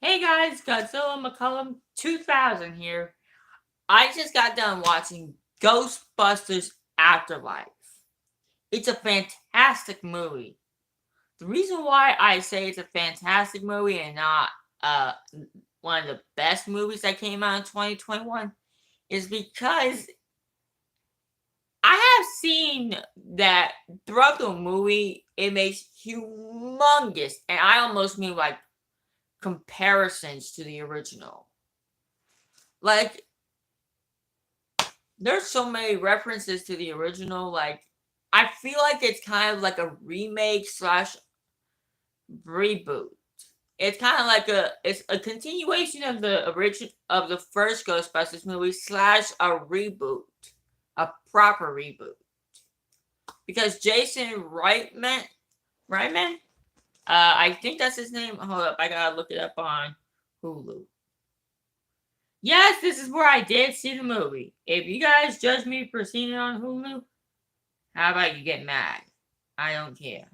Hey guys, Godzilla McCullum 2000 here. I just got done watching Ghostbusters Afterlife. It's a fantastic movie. The reason why I say it's a fantastic movie and not uh one of the best movies that came out in 2021 is because I have seen that throughout the movie it makes humongous, and I almost mean like comparisons to the original. Like there's so many references to the original. Like, I feel like it's kind of like a remake slash reboot. It's kind of like it's a continuation of the original of the first Ghostbusters movie slash a reboot, a proper reboot. Because Jason Reitman, I think that's his name. Hold up, I gotta look it up on Hulu. Yes, this is where I did see the movie. If you guys judge me for seeing it on Hulu, how about you get mad? I don't care.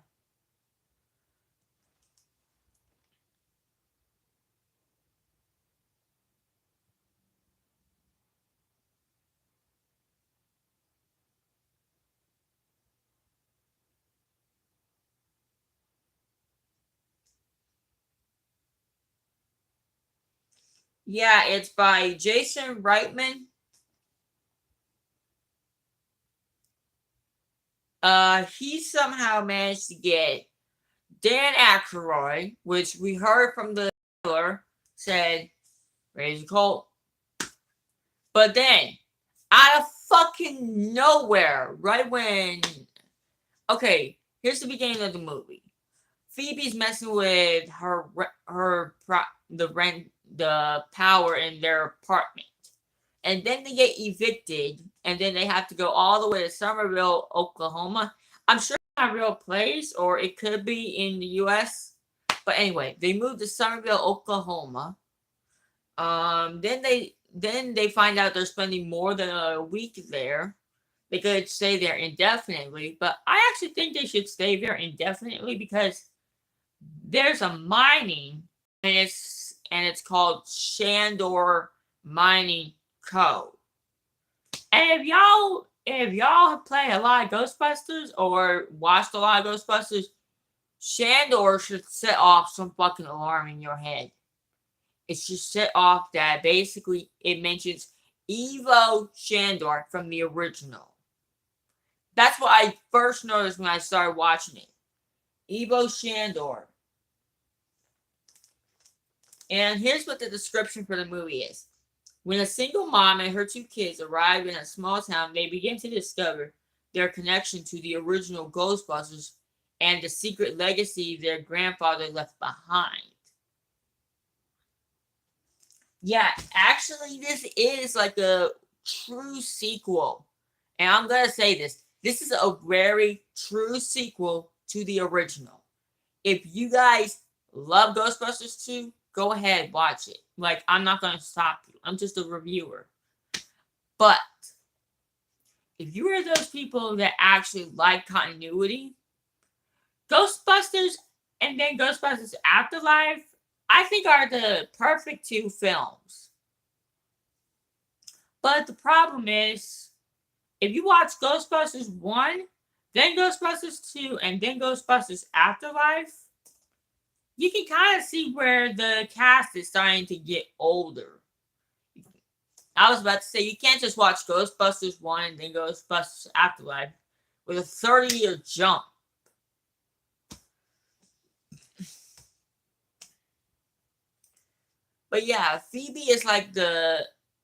Yeah, it's by Jason Reitman. He somehow managed to get Dan Aykroyd, which we heard from the trailer, said raise a cult. But then, out of fucking nowhere, right when okay, here's the beginning of the movie. Phoebe's messing with the power in their apartment, and then they get evicted, and then they have to go all the way to Somerville, Oklahoma. I'm sure it's not a real place, or it could be in the U.S. But anyway, they moved to Somerville, Oklahoma. Then they find out they're spending more than a week there. They could stay there indefinitely, but I actually think they should stay there indefinitely because there's a mining, and it's called Shandor Mining Co. And if y'all play a lot of Ghostbusters or watched a lot of Ghostbusters, Shandor should set off some fucking alarm in your head. It should set off that basically it mentions Evo Shandor from the original. That's what I first noticed when I started watching it. Evo Shandor. And here's what the description for the movie is. When a single mom and her two kids arrive in a small town, they begin to discover their connection to the original Ghostbusters and the secret legacy their grandfather left behind. Yeah, actually, this is like a true sequel. And I'm going to say this. This is a very true sequel to the original. If you guys love Ghostbusters 2, go ahead, watch it. Like, I'm not going to stop you. I'm just a reviewer. But if you are those people that actually like continuity, Ghostbusters and then Ghostbusters Afterlife, I think are the perfect two films. But the problem is, if you watch Ghostbusters 1, then Ghostbusters 2, and then Ghostbusters Afterlife, you can kind of see where the cast is starting to get older. I was about to say, you can't just watch Ghostbusters 1 and then Ghostbusters Afterlife with a 30-year jump. But yeah, Phoebe is like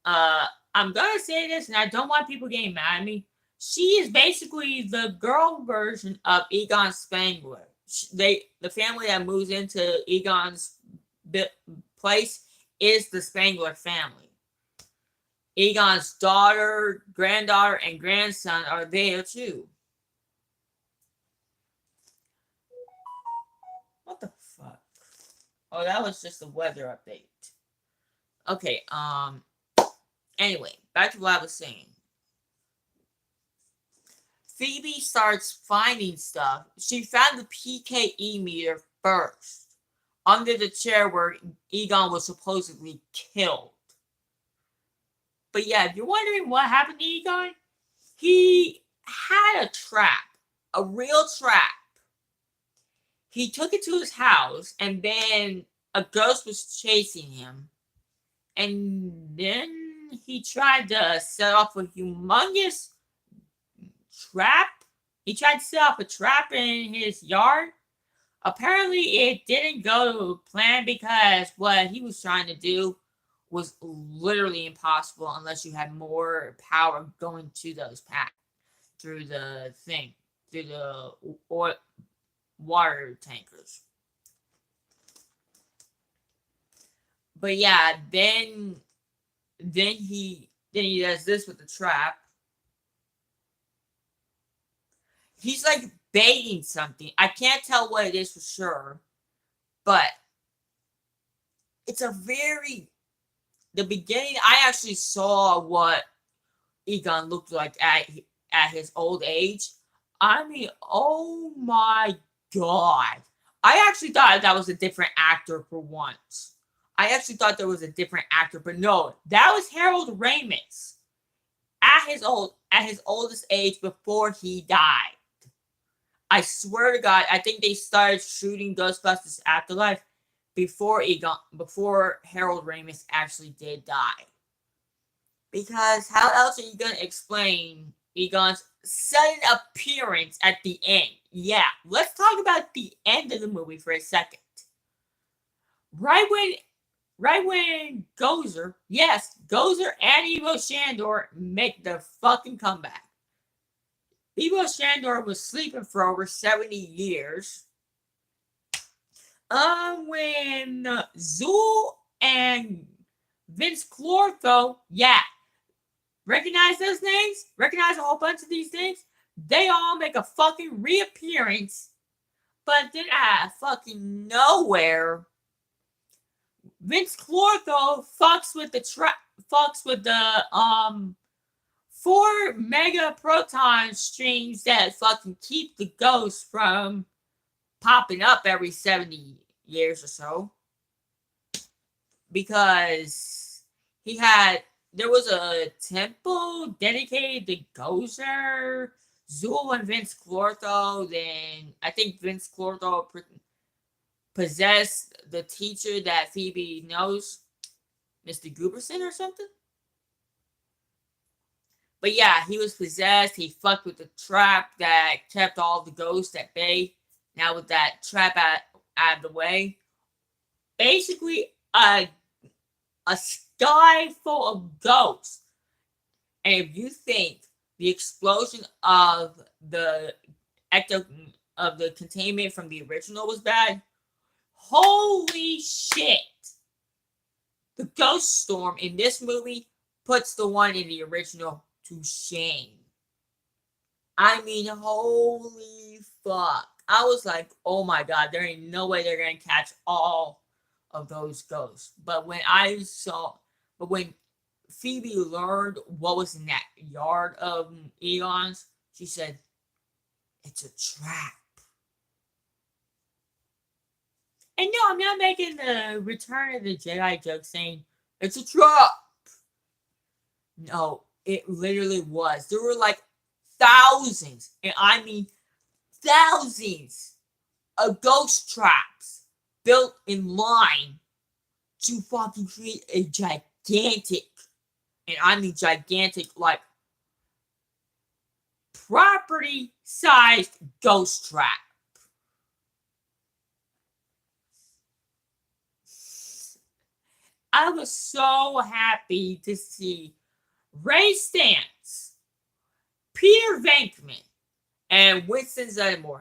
I'm gonna say this, and I don't want people getting mad at me. She is basically the girl version of Egon Spangler. The family that moves into Egon's place is the Spangler family. Egon's daughter, granddaughter, and grandson are there too. What the fuck? Oh, that was just a weather update. Okay, anyway, back to what I was saying. Phoebe starts finding stuff. She found the PKE meter first under the chair where Egon was supposedly killed. But yeah, if you're wondering what happened to Egon, he had a trap, a real trap. He took it to his house, and then a ghost was chasing him. And then he tried to set off a humongous trap. He tried to set off a trap in his yard. Apparently, it didn't go to plan because what he was trying to do was literally impossible unless you had more power going to those paths through the thing, through the water tankers. But yeah, then he does this with the trap. He's like baiting something. I can't tell what it is for sure, but it's a very the beginning. I actually saw what Egon looked like at his old age. I mean, oh my god! I actually thought that was a different actor for once. I actually thought there was a different actor, but no, that was Harold Ramis at his oldest age before he died. I swear to God, I think they started shooting Ghostbusters Afterlife before Harold Ramis actually did die. Because how else are you gonna explain Egon's sudden appearance at the end? Yeah, let's talk about the end of the movie for a second. Right when Gozer and Ivo Shandor make their fucking comeback. Ivo Shandor was sleeping for over 70 years. When Zool and Vince Clortho, yeah, recognize those names? Recognize a whole bunch of these things? They all make a fucking reappearance, but then out of fucking nowhere, Vince Clortho fucks with the 4 mega proton streams that fucking keep the ghost from popping up every 70 years or so. Because there was a temple dedicated to Gozer, Zool, and Vince Clortho. Then I think Vince Clortho possessed the teacher that Phoebe knows, Mr. Gooberson or something. But yeah, he was possessed. He fucked with the trap that kept all the ghosts at bay. Now with that trap out of the way, basically a sky full of ghosts. And if you think the explosion of the containment from the original was bad, holy shit! The ghost storm in this movie puts the one in the original to shame. I mean, holy fuck. I was like, oh my god, there ain't no way they're gonna catch all of those ghosts. But when Phoebe learned what was in that yard of Egon's, she said, it's a trap. And no, I'm not making the Return of the Jedi joke saying, it's a trap. No, it literally was. There were like thousands, and I mean thousands of ghost traps built in line to fucking create a gigantic, and I mean gigantic, like property-sized ghost trap. I was so happy to see Ray Stantz, Peter Venkman, and Winston Zeddemore.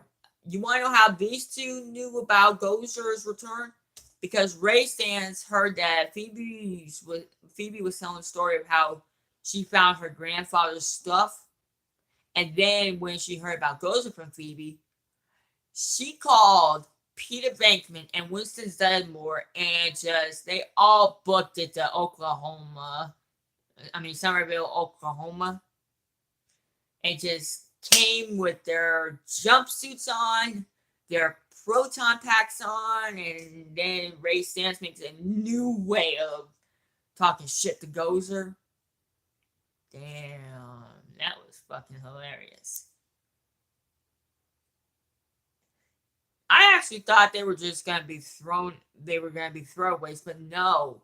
You want to know how these two knew about Gozer's return? Because Ray Stantz heard that Phoebe was telling a story of how she found her grandfather's stuff. And then when she heard about Gozer from Phoebe, she called Peter Venkman and Winston Zeddemore, and they all booked it to Somerville, Oklahoma, and just came with their jumpsuits on, their proton packs on, and then Ray Stantz makes a new way of talking shit to Gozer. Damn, that was fucking hilarious. I actually thought they were just gonna be throwaways, but no.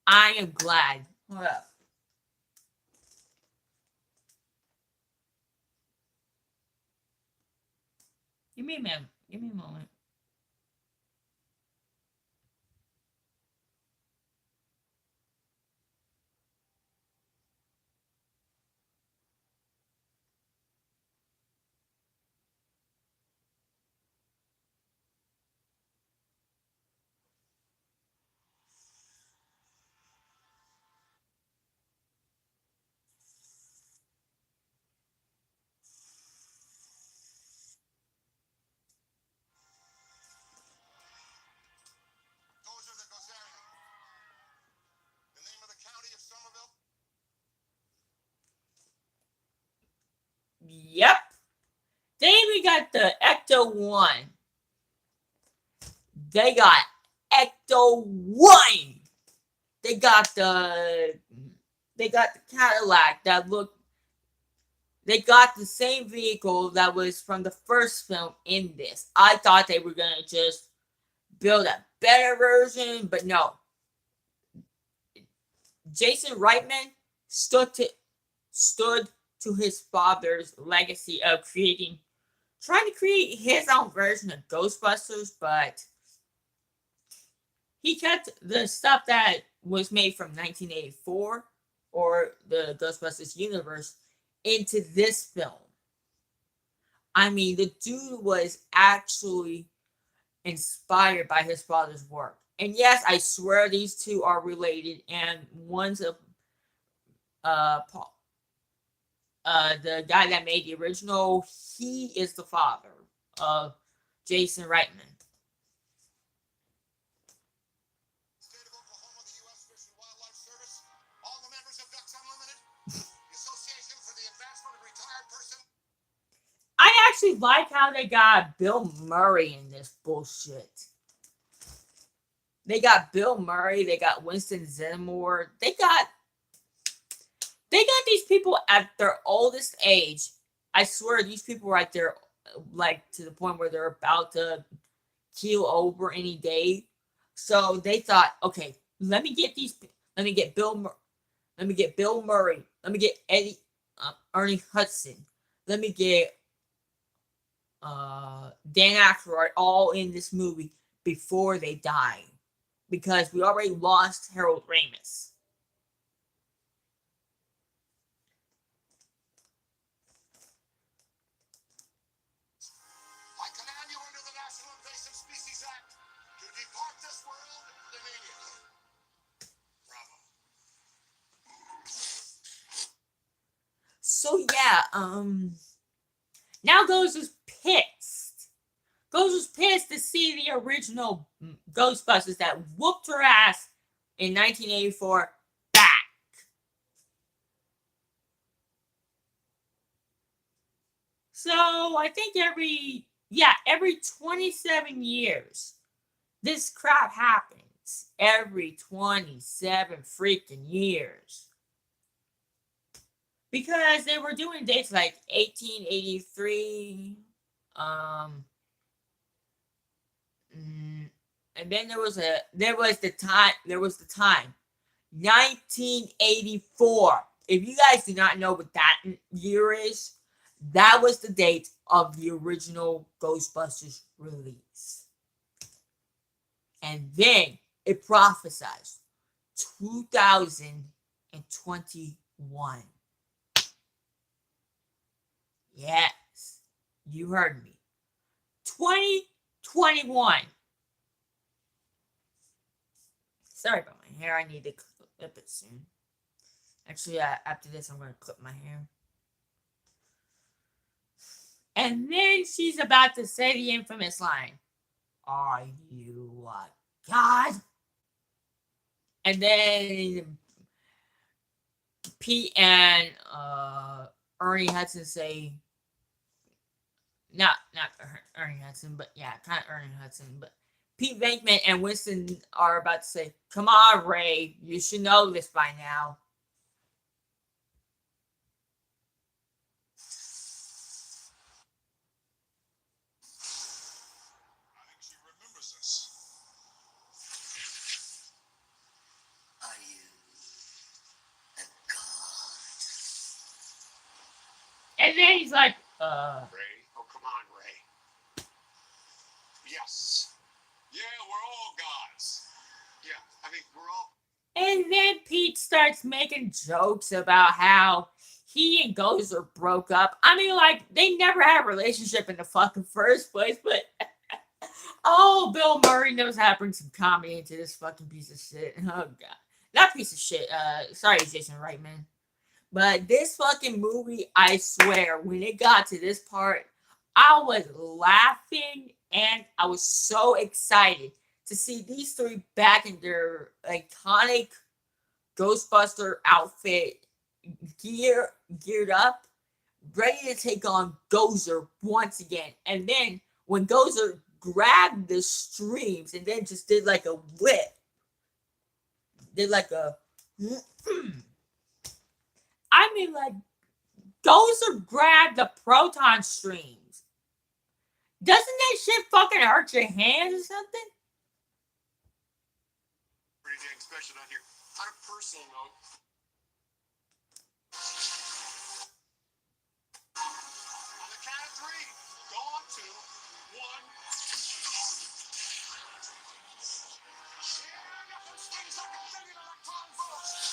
I am glad. Hold up. Give me a minute. Give me a moment. Yep. Then we got the Ecto 1. They got Ecto 1. They got the Cadillac that looked. They got the same vehicle that was from the first film in this. I thought they were gonna just build a better version, but no. Jason Reitman stood to his father's legacy of trying to create his own version of Ghostbusters, but he kept the stuff that was made from 1984 or the Ghostbusters universe into this film. I mean, the dude was actually inspired by his father's work. And yes, I swear these two are related, and one's a the guy that made the original, he is the father of Jason Reitman. State of Oklahoma, the U.S. Fish and Wildlife Service, all the members of Ducks Unlimited, the Association for the Advancement of Retired Person. I actually like how they got Bill Murray in this bullshit. They got Bill Murray, they got Winston Zeddemore, they got these people at their oldest age. I swear these people were at their, like, to the point where they're about to keel over any day. So they thought, okay, let me get Bill Murray, let me get Ernie Hudson, let me get Dan Aykroyd all in this movie before they die, because we already lost Harold Ramis. I command you under the National Invasive Species Act to depart this world immediately. Bravo. So yeah, now Gozer's pissed. Gozer's pissed to see the original Ghostbusters that whooped her ass in 1984 back. So I think every 27 years, this crap happens. Every 27 freaking years. Because they were doing dates like 1883, and then there was the time 1984. If you guys do not know what that year is, that was the date of the original Ghostbusters release. And then it prophesies 2021. Yes, you heard me. 2021. Sorry about my hair. I need to clip it soon. Actually, after this, I'm going to clip my hair. And then she's about to say the infamous line, "Are you a god?" And then Pete and Ernie Hudson say, not Ernie Hudson, but yeah, kind of Ernie Hudson. But Pete Venkman and Winston are about to say, "Come on, Ray, you should know this by now." I think she remembers us. Are you a god? And then he's like, Ray? Oh, come on, Ray. Yes. Yeah, we're all gods. Yeah, I mean, we're all. And then Pete starts making jokes about how he and Gozer broke up. I mean, like, they never had a relationship in the fucking first place, but oh, Bill Murray knows how to bring some comedy into this fucking piece of shit. Oh, God. Not piece of shit. Sorry, Jason Reitman. But this fucking movie, I swear, when it got to this part, I was laughing and I was so excited to see these three back in their iconic Ghostbuster outfit, geared up, ready to take on Gozer once again. And then when Gozer grabbed the streams and then just did like a whip, did like a I mean, like, Gozer grabbed the proton streams. Doesn't that shit fucking hurt your hands or something? Pretty dang special down here. On a personal note. On the count of three. Go on, 2, 1. Yeah, I got some stings I can send you electron volts.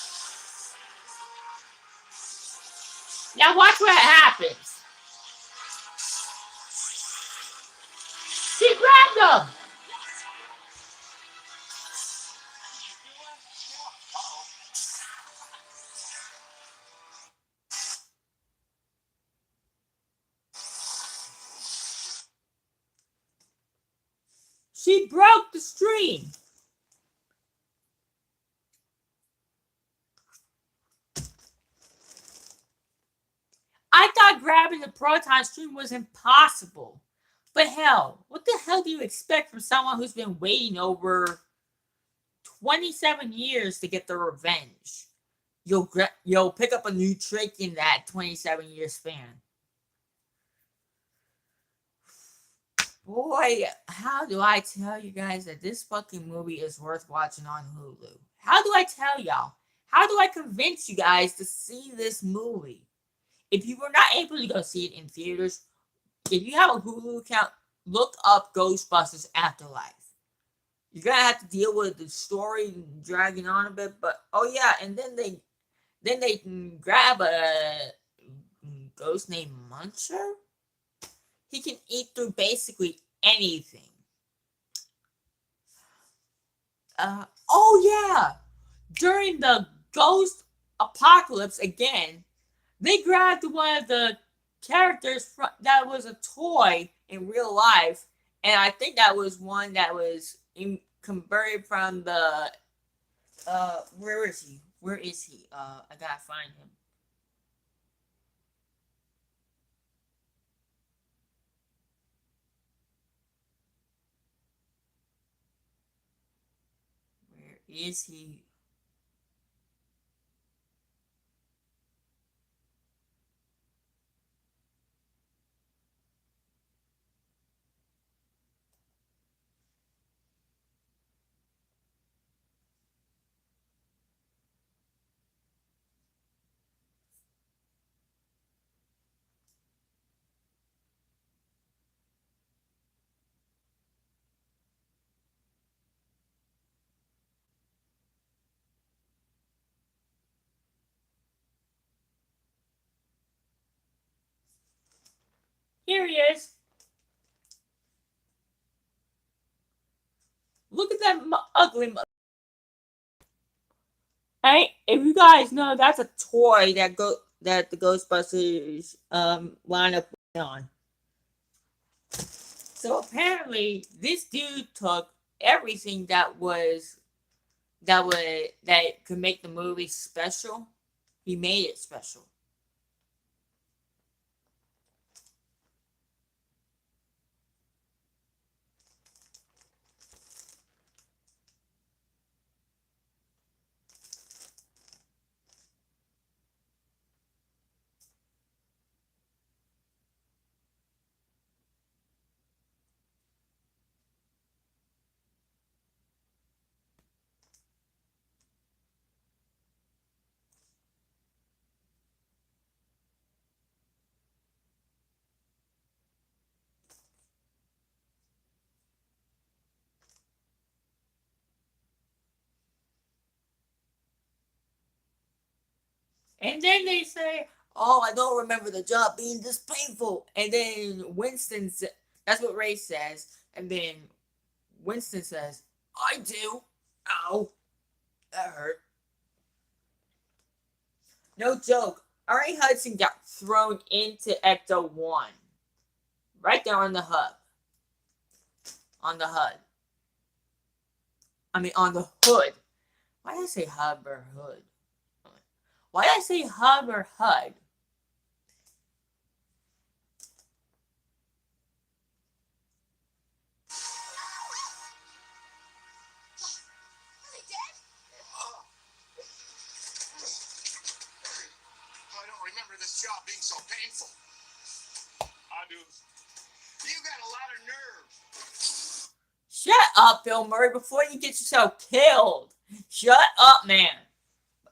Now watch what happens. She grabbed them. She broke the stream. I thought grabbing the proton stream was impossible. But hell, what the hell do you expect from someone who's been waiting over 27 years to get their revenge? You'll pick up a new trick in that 27-year span. Boy, how do I tell you guys that this fucking movie is worth watching on Hulu? How do I tell y'all? How do I convince you guys to see this movie? If you were not able to go see it in theaters, if you have a Hulu account, look up Ghostbusters Afterlife. You're gonna have to deal with the story dragging on a bit, but oh yeah, and then they can grab a ghost named Muncher. He can eat through basically anything. Oh yeah, during the ghost apocalypse again, they grabbed one of the characters that was a toy in real life, and I think that was one that was converted from the where is he? Where is he? I gotta find him. Where is he? Here he is. Look at that ugly. Hey, if you guys know, that's a toy that the Ghostbusters lineup on. So apparently, this dude took everything that could make the movie special. He made it special. And then they say, "Oh, I don't remember the job being this painful." And then "That's what Ray says." And then Winston says, "I do. Ow, that hurt." No joke. Ernie Hudson got thrown into Ecto 1. Right there on the hub. On the HUD. I mean, on the hood. Why did I say hub or hood? Why did I say hub or HUD? I don't remember this job being so painful. I do. You got a lot of nerve. Shut up, Bill Murray, before you get yourself killed. Shut up, man.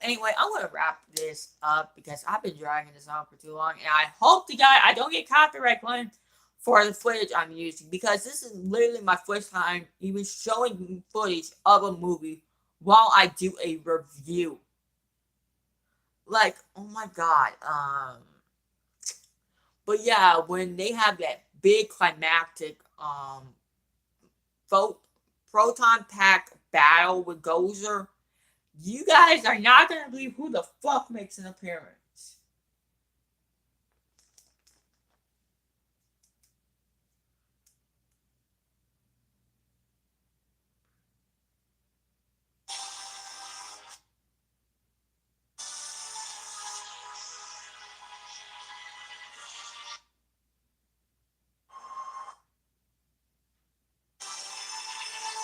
Anyway, I'm going to wrap this up because I've been dragging this on for too long. And I hope to God I don't get copyright claimed for the footage I'm using, because this is literally my first time even showing footage of a movie while I do a review. Like, oh my God. But yeah, when they have that big climactic proton pack battle with Gozer, you guys are not going to believe who the fuck makes an appearance.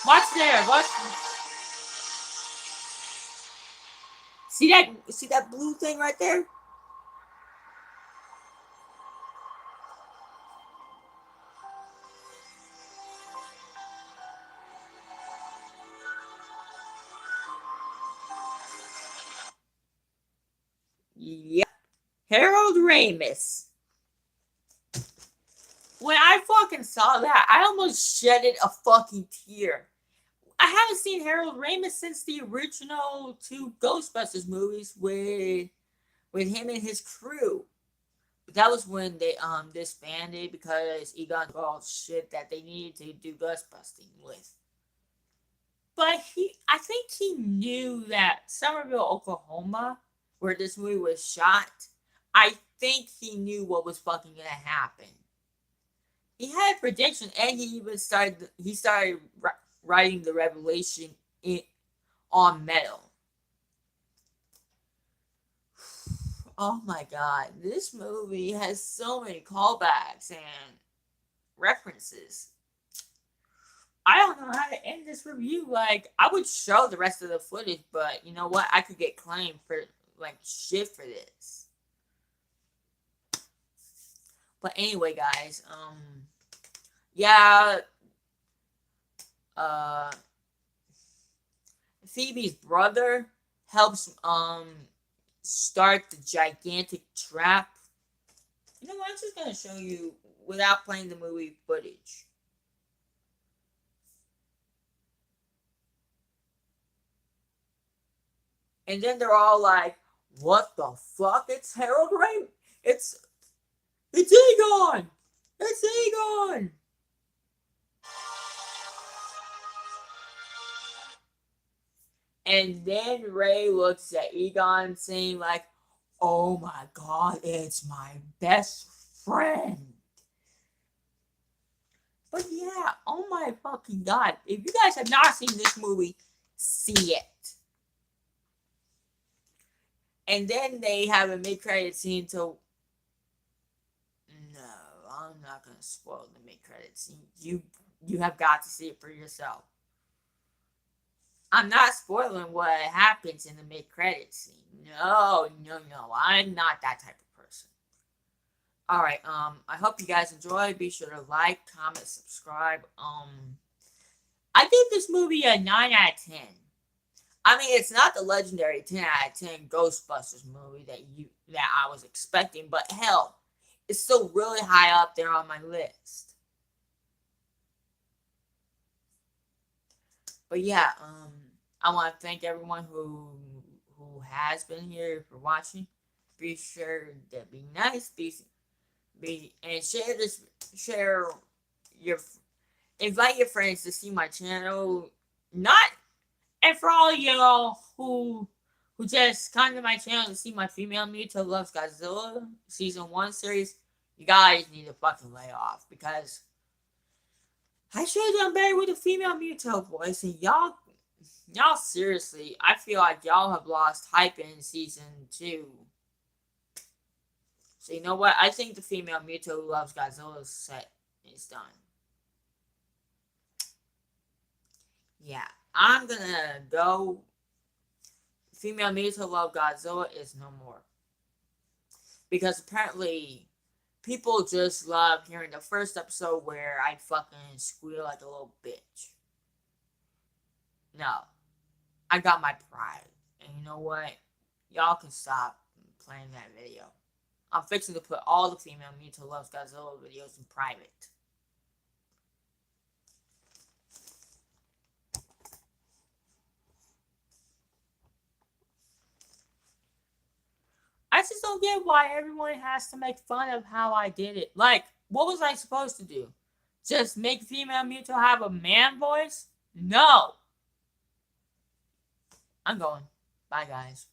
What's there? What's... See that blue thing right there? Yep. Harold Ramis. When I fucking saw that, I almost shedded a fucking tear. I haven't seen Harold Ramis since the original 2 Ghostbusters movies with him and his crew. But that was when they disbanded because Egon got all shit that they needed to do Ghostbusting with. But I think he knew that Somerville, Oklahoma, where this movie was shot, I think he knew what was fucking gonna happen. He had a prediction, and he started writing the revelation on metal. Oh my God, this movie has so many callbacks and references. I don't know how to end this review. Like, I would show the rest of the footage, but you know what? I could get claimed for like shit for this. But anyway, guys, yeah, Phoebe's brother helps start the gigantic trap. You know what? I'm just gonna show you without playing the movie footage. And then they're all like, "What the fuck? It's Harold Ramis. It's Egon. It's Egon." And then Ray looks at Egon saying like, "Oh my God, it's my best friend." But yeah, oh my fucking God. If you guys have not seen this movie, see it. And then they have a mid-credit scene to... No, I'm not going to spoil the mid-credit scene. You have got to see it for yourself. I'm not spoiling what happens in the mid-credit scene. No. I'm not that type of person. Alright, I hope you guys enjoy. Be sure to like, comment, subscribe. I gave this movie a 9 out of 10. I mean, it's not the legendary 10 out of 10 Ghostbusters movie that I was expecting, but hell, it's still really high up there on my list. But yeah, I want to thank everyone who has been here for watching. be sure to be nice, and share your, invite your friends to see my channel. Not, and for all y'all who just come to my channel to see my female Mewtwo Loves Godzilla season 1 series, you guys need to fucking lay off, because I should have done better with the female Mewtwo voice, and y'all seriously, I feel like y'all have lost hype in season 2. So you know what? I think the female Mewtwo Who Loves Godzilla set is done. Yeah, I'm gonna go. Female Mewtwo Love Godzilla is no more. Because apparently people just love hearing the first episode where I fucking squeal like a little bitch. No. I got my pride. And you know what? Y'all can stop playing that video. I'm fixing to put all the female Mewtwo Loves Godzilla videos in private. I just don't get why everyone has to make fun of how I did it. Like, what was I supposed to do? Just make female Mewtwo have a man voice? No. I'm going. Bye, guys.